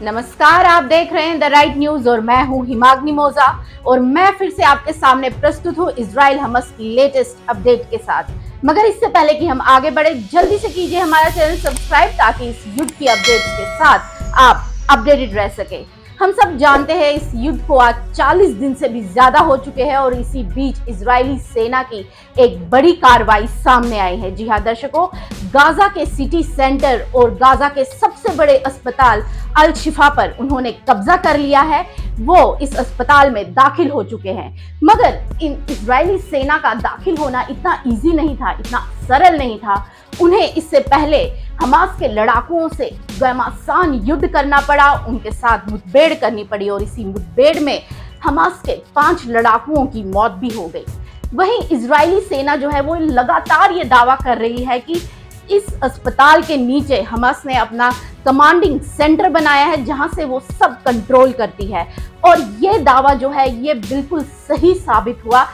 नमस्कार, आप देख रहे हैं द राइट न्यूज और मैं हूं हिमाग्नि मोजा और मैं फिर से आपके सामने प्रस्तुत हूं इजराइल हमास की लेटेस्ट अपडेट के साथ। मगर इससे पहले कि हम आगे बढ़े, जल्दी से कीजिए हमारा चैनल सब्सक्राइब ताकि इस युद्ध की अपडेट्स के साथ आप अपडेटेड रह सके। हम सब जानते हैं इस युद्ध को आज 40 दिन से भी ज्यादा हो चुके हैं और इसी बीच इजरायली सेना की एक बड़ी कार्रवाई सामने आई है। जी हां दर्शकों, गाजा के सिटी सेंटर और गाजा के सबसे बड़े अस्पताल अल शिफा पर उन्होंने कब्जा कर लिया है। वो इस अस्पताल में दाखिल हो चुके हैं। मगर इन इजरायली सेना का दाखिल होना इतना इजी नहीं था, इतना सरल नहीं था। उन्हें इससे पहले हमास के लड़ाकुओं से घमासान युद्ध करना पड़ा, उनके साथ मुठभेड़ करनी पड़ी और इसी मुठभेड़ में हमास के 5 लड़ाकुओं की मौत भी हो गई। वहीं इजरायली सेना जो है वो लगातार ये दावा कर रही है कि इस अस्पताल के नीचे हमास ने अपना कमांडिंग सेंटर बनाया है जहां से वो सब कंट्रोल करती है। और ये दावा जो है ये बिल्कुल सही साबित हुआ।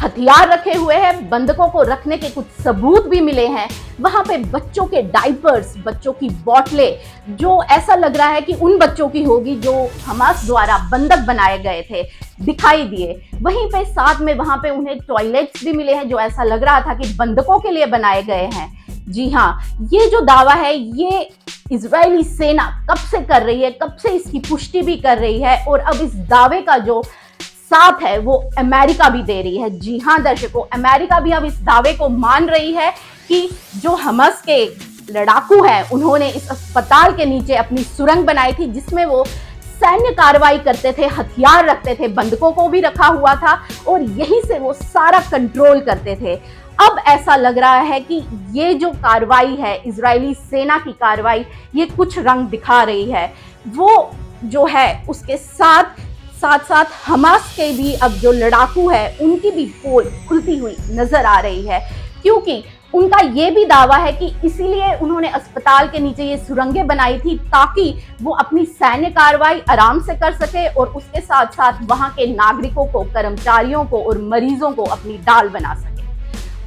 हथियार रखे हुए हैं, बंधकों को रखने के कुछ सबूत भी मिले हैं। वहां पे बच्चों के डाइपर्स, बच्चों की बोतलें, जो ऐसा लग रहा है कि उन बच्चों की होगी जो हमास द्वारा बंधक बनाए गए थे, दिखाई दिए। वहीं पे साथ में वहां पे उन्हें टॉयलेट्स भी मिले हैं जो ऐसा लग रहा था कि बंधकों के लिए बनाए गए हैं। जी हाँ, ये जो दावा है ये इजरायली सेना कब से कर रही है, कब से इसकी पुष्टि भी कर रही है और अब इस दावे का जो साथ है वो अमेरिका भी दे रही है। जी हाँ दर्शकों, अमेरिका भी अब इस दावे को मान रही है कि जो हमास के लड़ाकू हैं उन्होंने इस अस्पताल के नीचे अपनी सुरंग बनाई थी जिसमें वो सैन्य कार्रवाई करते थे, हथियार रखते थे, बंधकों को भी रखा हुआ था और यहीं से वो सारा कंट्रोल करते थे। अब ऐसा लग रहा है कि ये जो कार्रवाई है, इजरायली सेना की कार्रवाई, ये कुछ रंग दिखा रही है। वो जो है उसके साथ साथ हमास के भी अब जो लड़ाकू है उनकी भी पोल खुलती हुई नजर आ रही है, क्योंकि उनका ये भी दावा है कि इसीलिए उन्होंने अस्पताल के नीचे ये सुरंगें बनाई थी ताकि वो अपनी सैन्य कार्रवाई आराम से कर सके और उसके साथ साथ वहां के नागरिकों को, कर्मचारियों को और मरीजों को अपनी डाल बना सके।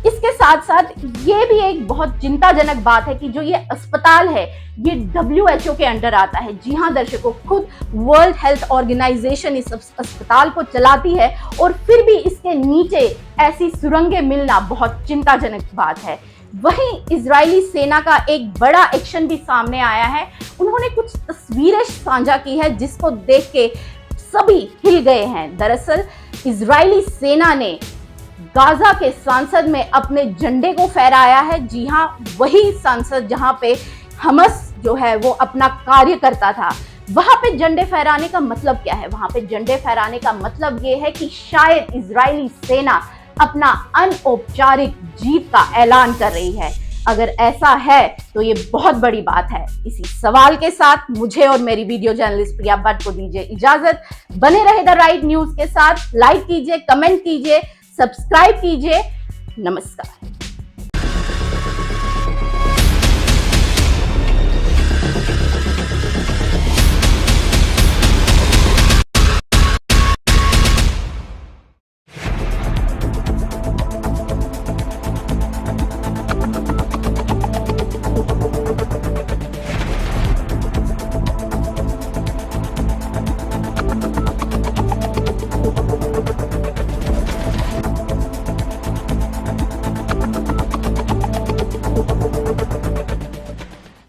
इसके साथ साथ ये भी एक बहुत चिंताजनक बात है कि जो ये अस्पताल है ये WHO के अंडर आता है। जी हाँ दर्शकों, खुद वर्ल्ड हेल्थ ऑर्गेनाइजेशन इस अस्पताल को चलाती है और फिर भी इसके नीचे ऐसी सुरंगें मिलना बहुत चिंताजनक बात है। वहीं इजरायली सेना का एक बड़ा एक्शन भी सामने आया है। उन्होंने कुछ तस्वीरें साझा की है जिसको देख के सभी हिल गए हैं। दरअसल इजरायली सेना ने गाजा के सांसद में अपने झंडे को फहराया है। जी हाँ, वही सांसद जहां पे हमास जो है वो अपना कार्य करता था। वहां पे झंडे फहराने का मतलब क्या है? वहां पे झंडे फहराने का मतलब ये है कि शायद इजरायली सेना अपना अनौपचारिक जीत का ऐलान कर रही है। अगर ऐसा है तो ये बहुत बड़ी बात है। इसी सवाल के साथ मुझे और मेरी वीडियो जर्नलिस्ट प्रिया भट्ट को दीजिए इजाजत। बने रहे द राइट न्यूज के साथ। लाइक कीजिए, कमेंट कीजिए, सब्सक्राइब कीजिए। नमस्कार।